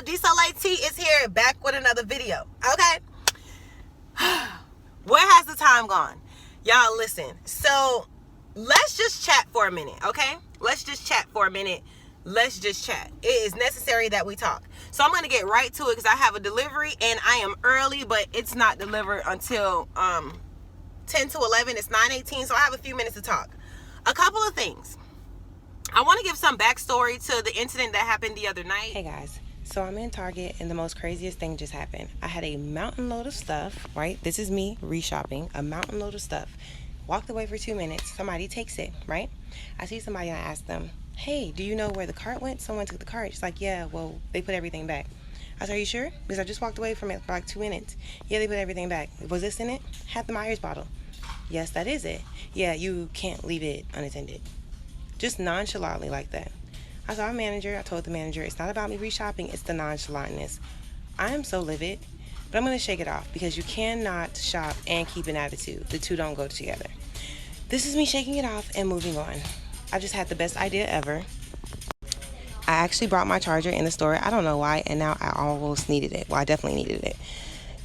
DSOLEIL T is here, back with another video. Okay. Where has the time gone? Y'all listen. So let's just chat for a minute, okay? Let's just chat for a minute. Let's just chat. It is necessary that we talk. So I'm gonna get right to it because I have a delivery and I am early, but it's not delivered until 10 to 11. It's 9:18, so I have a few minutes to talk. A couple of things. I want to give some backstory to the incident that happened the other night. Hey guys, so I'm in Target and the most craziest thing just happened. I had a mountain load of stuff, right? This is me reshopping, a mountain load of stuff. Walked away for 2 minutes, somebody takes it, right? I see somebody and I ask them, hey, do you know where the cart went? Someone took the cart. She's like, yeah, well, they put everything back. I said, are you sure? Because I just walked away from it for like 2 minutes. Yeah, they put everything back. Was this in it? Had the Myers bottle. Yes, that is it. Yeah, you can't leave it unattended. Just nonchalantly like that. I saw a manager. I told the manager, it's not about me reshopping, it's the nonchalantness. I am so livid, but I'm going to shake it off because you cannot shop and keep an attitude. The two don't go together. This is me shaking it off and moving on. I just had the best idea ever. I actually brought my charger in the store. I don't know why, and now I almost needed it. Well, I definitely needed it.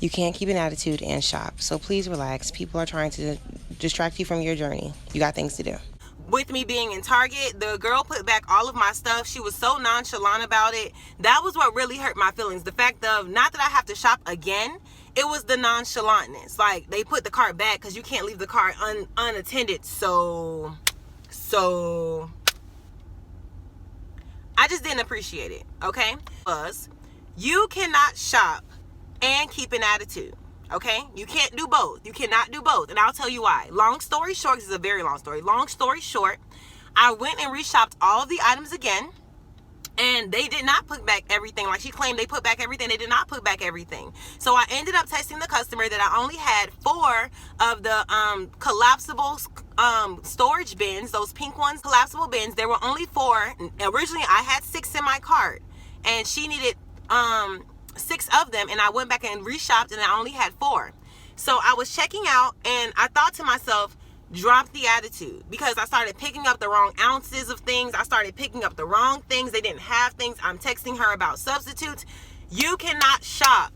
You can't keep an attitude and shop, so please relax. People are trying to distract you from your journey. You got things to do. With me being in Target, the girl put back all of my stuff. She was so nonchalant about it. That was what really hurt my feelings. The fact of, not that I have to shop again, it was the nonchalantness. Like, they put the cart back because you can't leave the cart unattended. So I just didn't appreciate it, okay? Because you cannot shop and keep an attitude. Okay, you can't do both. You cannot do both, and I'll tell you why. Long story short, this is a very long story. Long story short, I went and reshopped all of the items again, and they did not put back everything. Like she claimed they put back everything. They did not put back everything. So I ended up texting the customer that I only had 4 of the collapsible storage bins, those pink ones, collapsible bins. There were only 4. Originally, I had 6 in my cart, and she needed 6 of them, and I went back and reshopped and I only had 4. So I was checking out and I thought to myself, drop the attitude, because I started picking up the wrong ounces of things. I started picking up the wrong things. They didn't have things. I'm texting her about substitutes. You cannot shop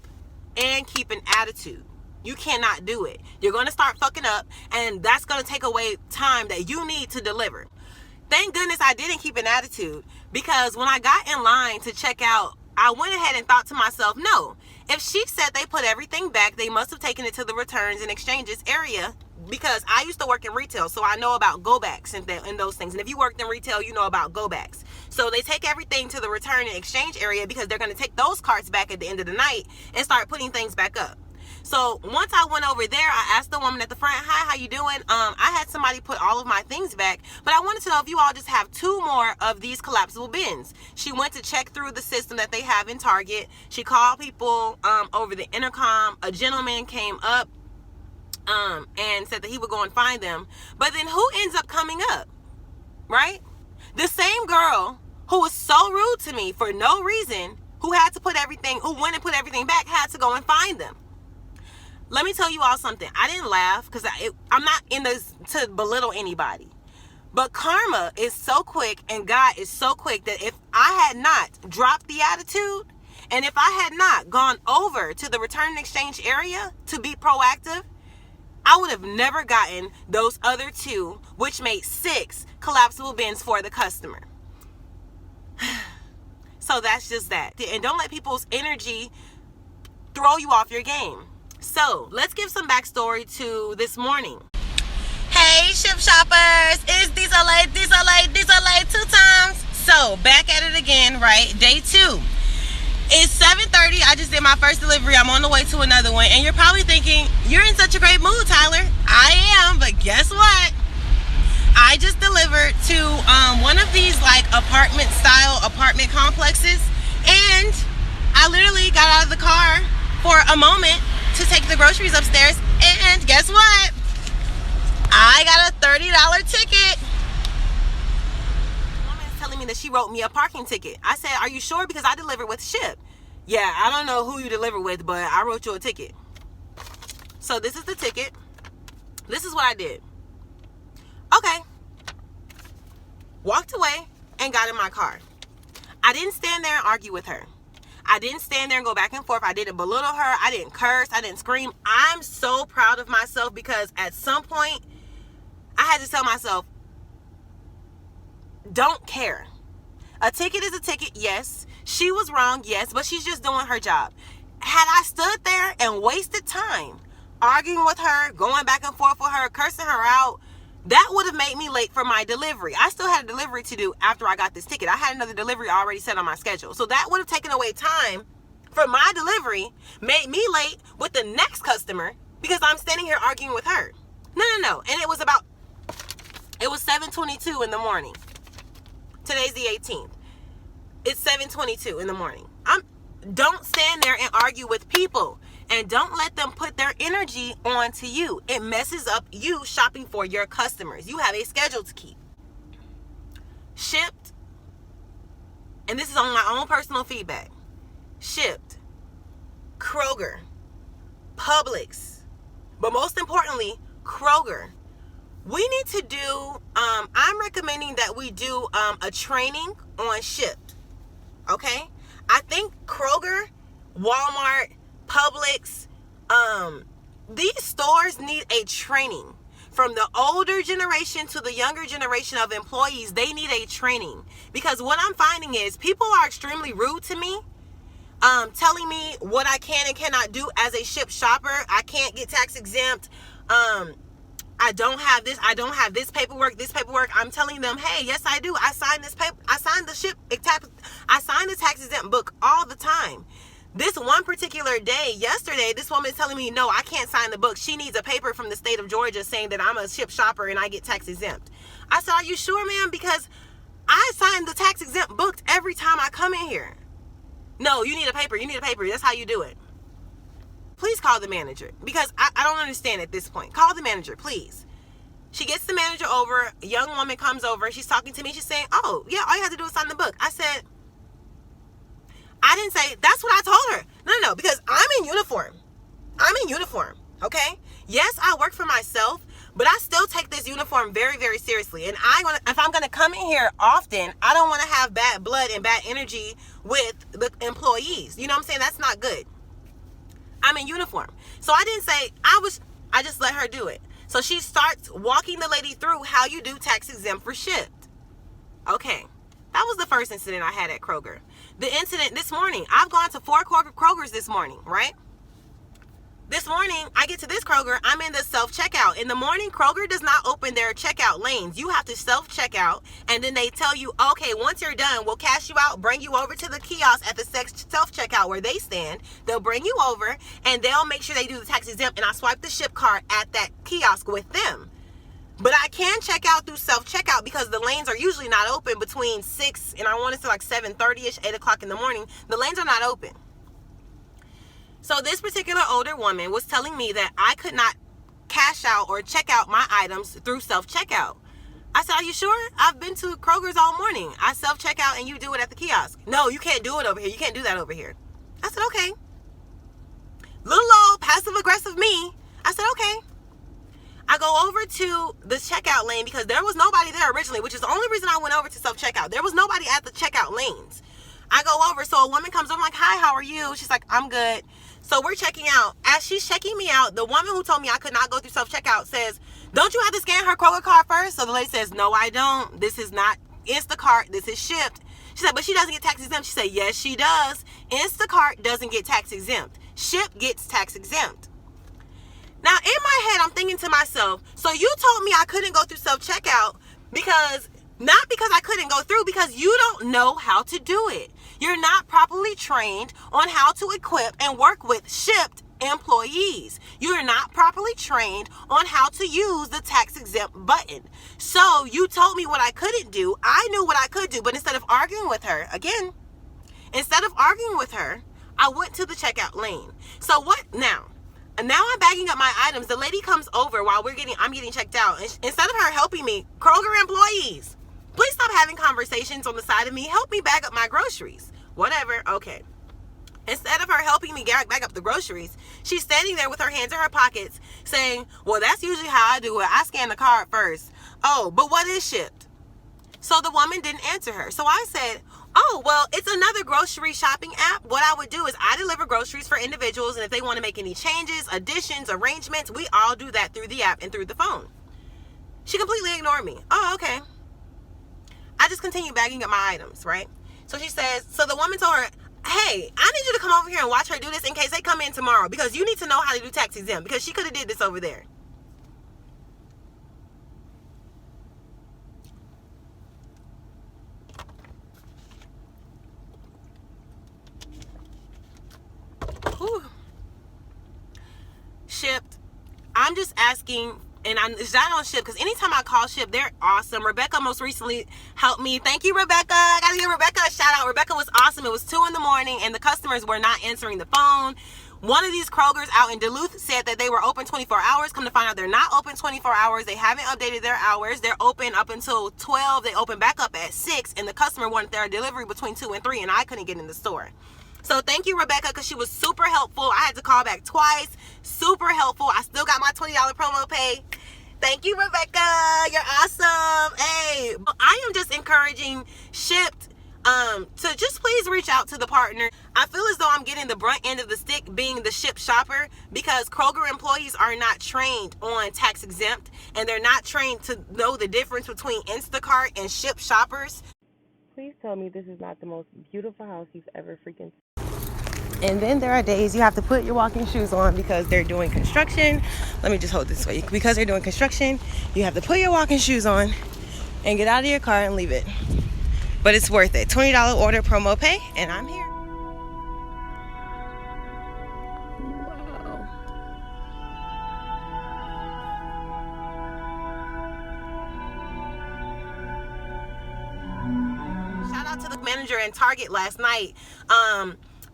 and keep an attitude. You cannot do it. You're going to start fucking up, and that's going to take away time that you need to deliver. Thank goodness I didn't keep an attitude, because when I got in line to check out, I went ahead and thought to myself, no, if she said they put everything back, they must have taken it to the returns and exchanges area, because I used to work in retail, so I know about go backs and those things. And if you worked in retail, you know about go backs. So they take everything to the return and exchange area because they're going to take those carts back at the end of the night and start putting things back up. So once I went over there, I asked the woman at the front, hi, how you doing? I had somebody put all of my things back, but I wanted to know if you all just have 2 more of these collapsible bins. She went to check through the system that they have in Target. She called people over the intercom. A gentleman came up and said that he would go and find them. But then who ends up coming up, right? The same girl who was so rude to me for no reason, who went and put everything back, had to go and find them. Let me tell you all something. I didn't laugh because I'm not in this to belittle anybody. But karma is so quick and God is so quick that if I had not dropped the attitude, and if I had not gone over to the return and exchange area to be proactive, I would have never gotten those other 2, which made 6 collapsible bins for the customer. So that's just that. And don't let people's energy throw you off your game. So let's give some backstory to this morning. Hey, Shipt shoppers, it's DSOLEIL 2 times. So back at it again, right? Day 2. It's 7:30. I just did my first delivery. I'm on the way to another one. And you're probably thinking, you're in such a great mood, Tyler. I am, but guess what? I just delivered to one of these like apartment complexes. And I literally got out of the car for a moment to take the groceries upstairs, and guess what? I got a $30 ticket. The woman is telling me that she wrote me a parking ticket. I said, are you sure? Because I delivered with Shipt. Yeah, I don't know who you delivered with, but I wrote you a ticket. So this is the ticket. This is what I did. Okay. Walked away and got in my car. I didn't stand there and argue with her. I didn't stand there and go back and forth. I didn't belittle her. I didn't curse. I didn't scream. I'm so proud of myself because at some point, I had to tell myself, don't care. A ticket is a ticket, yes. She was wrong, yes, but she's just doing her job. Had I stood there and wasted time arguing with her, going back and forth with her, cursing her out, that would have made me late for my delivery. I still had a delivery to do after I got this ticket. I had another delivery already set on my schedule. So that would have taken away time for my delivery, made me late with the next customer because I'm standing here arguing with her. No. And it was 7:22 in the morning. Today's the 18th. It's 7:22 in the morning. Don't stand there and argue with people. And don't let them put their energy onto you. It messes up you shopping for your customers. You have a schedule to keep. Shipt, and this is on my own personal feedback. Shipt, Kroger, Publix, but most importantly, Kroger. We need to do, I'm recommending that we do a training on Shipt. Okay? I think Kroger, Walmart, Publix, these stores need a training. From the older generation to the younger generation of employees, they need a training. Because what I'm finding is people are extremely rude to me, telling me what I can and cannot do as a Shipt shopper. I can't get tax exempt. I don't have this. I don't have this paperwork. I'm telling them, hey, yes, I do. I signed this paper. I signed the I signed the tax exempt book all the time. This one particular day, yesterday, this woman is telling me, no, I can't sign the book. She needs a paper from the state of Georgia saying that I'm a Shipt shopper and I get tax exempt. I said, are you sure, ma'am? Because I sign the tax exempt book every time I come in here. No, you need a paper. That's how you do it. Please call the manager because I don't understand at this point. Call the manager, please. She gets the manager over. A young woman comes over. She's talking to me. She's saying, oh, yeah, all you have to do is sign the book. I said, I didn't say, that's what I told her. No, because I'm in uniform. Okay? Yes, I work for myself, but I still take this uniform very, very seriously. And if I'm going to come in here often, I don't want to have bad blood and bad energy with the employees. You know what I'm saying? That's not good. I'm in uniform. So I didn't say, I just let her do it. So she starts walking the lady through how you do tax exempt for Shipt. Okay. That was the first incident I had at Kroger. The incident this morning, I've gone to 4 Krogers this morning, right? This morning, I get to this Kroger, I'm in the self-checkout. In the morning, Kroger does not open their checkout lanes. You have to self-checkout, and then they tell you, okay, once you're done, we'll cash you out, bring you over to the kiosk at the self-checkout where they stand. They'll bring you over, and they'll make sure they do the tax exempt, and I swipe the Shipt card at that kiosk with them. But I can check out through self-checkout because the lanes are usually not open between 6 and I want to say like 7:30ish, 8 o'clock in the morning. The lanes are not open. So this particular older woman was telling me that I could not cash out or check out my items through self-checkout. I said, are you sure? I've been to Kroger's all morning. I self-checkout and you do it at the kiosk. No, you can't do it over here. You can't do that over here. I said, okay. Little old passive-aggressive me. I said, okay. I go over to the checkout lane because there was nobody there originally, which is the only reason I went over to self-checkout. There was nobody at the checkout lanes. I go over, so a woman comes over, I'm like, hi, how are you? She's like, I'm good. So we're checking out. As she's checking me out, the woman who told me I could not go through self-checkout says, don't you have to scan her Kroger card first? So the lady says, no, I don't. This is not Instacart. This is Shipt. She said, but she doesn't get tax exempt. She said, yes, she does. Instacart doesn't get tax exempt. Shipt gets tax exempt. Now, in my head, I'm thinking to myself, so you told me I couldn't go through self-checkout not because I couldn't go through, because you don't know how to do it. You're not properly trained on how to equip and work with Shipt employees. You're not properly trained on how to use the tax exempt button. So you told me what I couldn't do. I knew what I could do, but instead of arguing with her, I went to the checkout lane. So what now? And now I'm bagging up my items. The lady comes over while I'm getting checked out. And instead of her helping me, Kroger employees, please stop having conversations on the side of me. Help me bag up my groceries. Whatever. Okay. Instead of her helping me bag up the groceries, she's standing there with her hands in her pockets saying, well, that's usually how I do it. I scan the card first. Oh, but what is Shipt? So the woman didn't answer her. So I said, Oh, well, it's another grocery shopping app. What I would do is I deliver groceries for individuals, and if they want to make any changes, additions, arrangements, we all do that through the app and through the phone. She completely ignored me. Oh, okay. I just continued bagging up my items, right? So she says, so the woman told her, hey, I need you to come over here and watch her do this in case they come in tomorrow, because you need to know how to do tax exempt, because she could have did this over there. Whew. Shipt. I'm just asking, and it's not on Shipt, because anytime I call Shipt, they're awesome. Rebecca most recently helped me. Thank you, Rebecca. I gotta give Rebecca a shout out. Rebecca was awesome. It was 2 in the morning, and the customers were not answering the phone. One of these Krogers out in Duluth said that they were open 24 hours. Come to find out, they're not open 24 hours. They haven't updated their hours. They're open up until 12. They open back up at 6, and the customer wanted their delivery between 2 and 3, and I couldn't get in the store. So thank you, Rebecca, because she was super helpful. I had to call back twice. Super helpful. I still got my $20 promo pay. Thank you, Rebecca. You're awesome. Hey, I am just encouraging Shipt to just please reach out to the partner. I feel as though I'm getting the brunt end of the stick being the Shipt shopper, because Kroger employees are not trained on tax exempt, and they're not trained to know the difference between Instacart and Shipt shoppers. Please tell me this is not the most beautiful house you've ever freaking. And then there are days you have to put your walking shoes on because they're doing construction. Let me just hold this way. Because they're doing construction, you have to put your walking shoes on and get out of your car and leave it. But it's worth it. $20 order promo pay, and I'm here. Shout out to the manager in Target last night.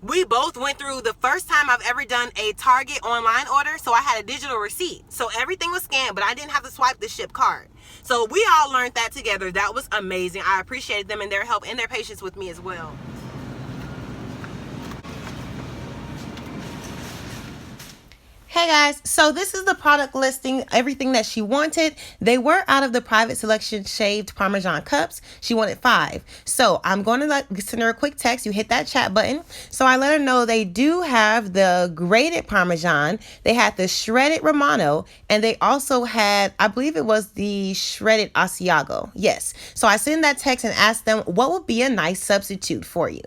We both went through the first time I've ever done a Target online order, so I had a digital receipt. So everything was scanned, but I didn't have to swipe the Shipt card. So we all learned that together. That was amazing. I appreciated them and their help and their patience with me as well. Hey guys, so this is the product listing, everything that she wanted. They were out of the private selection shaved Parmesan cups. She wanted 5. So I'm going to send her a quick text. You hit that chat button. So I let her know they do have the grated Parmesan. They had the shredded Romano, and they also had, I believe it was the shredded Asiago. Yes. So I sent that text and asked them what would be a nice substitute for you.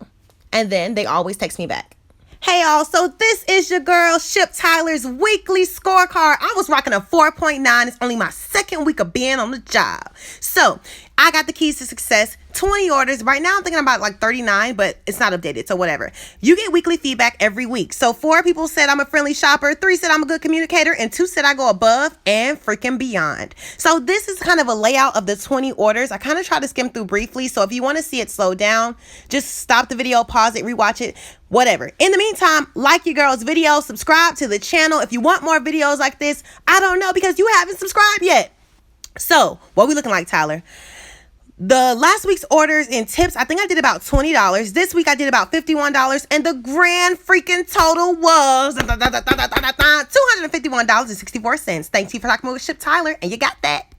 And then they always text me back. Hey y'all, so this is your girl Shipt Tyler's weekly scorecard. I was rocking a 4.9. It's only my 2nd week of being on the job. So I got the keys to success, 20 orders. Right now I'm thinking about like 39, but it's not updated, so whatever. You get weekly feedback every week. So 4 people said I'm a friendly shopper, 3 said I'm a good communicator, and 2 said I go above and freaking beyond. So this is kind of a layout of the 20 orders. I kind of try to skim through briefly, so if you want to see it slow down, just stop the video, pause it, rewatch it, whatever. In the meantime, like your girl's video, subscribe to the channel if you want more videos like this. I don't know, because you haven't subscribed yet. So what we looking like, Tyler? The last week's orders and tips, I think I did about $20. This week I did about $51, and the grand freaking total was $251.64. Thank you for talking with Shipt Tyler, and you got that.